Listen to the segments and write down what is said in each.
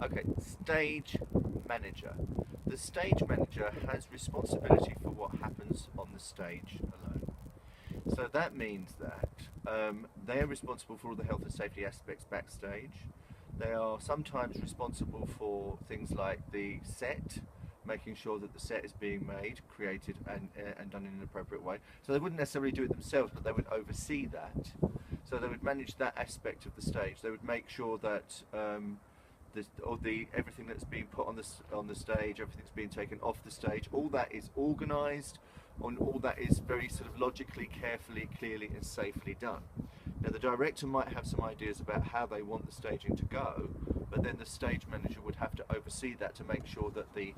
Okay, stage manager. The stage manager has responsibility for what happens on the stage alone. So that means that they are responsible for all the health and safety aspects backstage. They are sometimes responsible for things like the set, making sure that the set is being made, created, and done in an appropriate way. So they wouldn't necessarily do it themselves, but they would oversee that. So they would manage that aspect of the stage. They would make sure that everything that's being put on the stage, everything's being taken off the stage, all that is organised, and all that is very sort of logically, carefully, clearly, and safely done. Now the director might have some ideas about how they want the staging to go, but then the stage manager would have to oversee that to make sure that the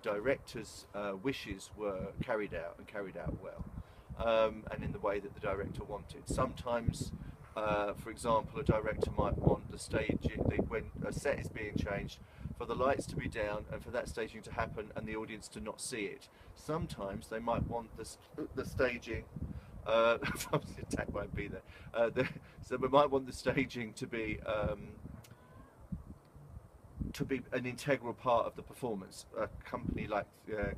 director's wishes were carried out and carried out well, and in the way that the director wanted. Sometimes for example, a director might want the staging, when a set is being changed, for the lights to be down and for that staging to happen and the audience to not see it. Sometimes they might want the staging, the attack won't be there, so we might want the staging to be an integral part of the performance. A company like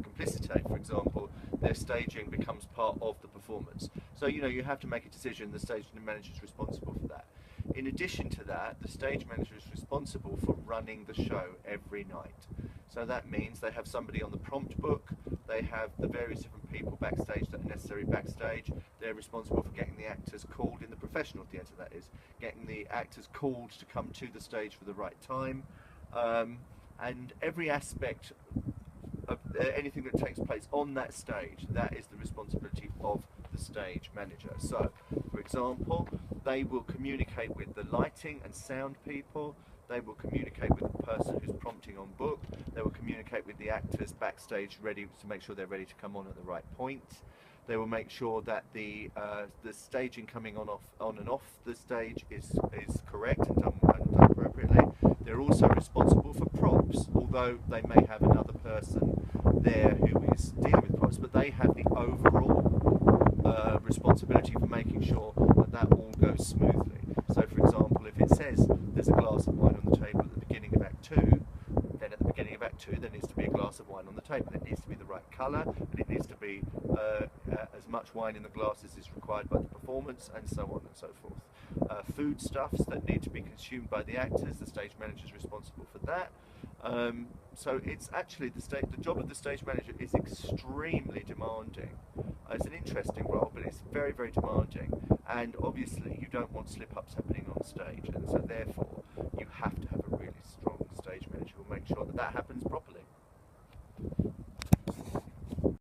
Complicite, for example, their staging becomes part of the performance. So you have to make a decision. The stage manager is responsible for that. In addition to that, the stage manager is responsible for running the show every night. So that means they have somebody on the prompt book, they have the various different people backstage that are necessary backstage, they're responsible for getting the actors called, in the professional theatre that is, getting the actors called to come to the stage for the right time, and every aspect of anything that takes place on that stage, that is the responsibility of the stage manager. So, for example, they will communicate with the lighting and sound people, they will communicate with the person who's prompting on book, they will communicate with the actors backstage ready to make sure they're ready to come on at the right point. They will make sure that the staging coming on and off the stage is correct and done appropriately. They're also responsible for props, although they may have another person there who is dealing with props, but they have the overall responsibility for making sure that that all goes smoothly. So, for example, if it says there's a glass of wine on the table at the beginning of Act 2, then at the beginning of Act 2 there needs to be a glass of wine on the table. It needs to be the right colour, and it needs to be as much wine in the glass as is required by the performance, and so on and so forth. Foodstuffs that need to be consumed by the actors, the stage manager is responsible for that. So it's actually the job of the stage manager is extremely demanding. It's an interesting role, but it's very, very demanding. And obviously, you don't want slip-ups happening on stage, and so therefore, you have to have a really strong stage manager who will make sure that that happens properly.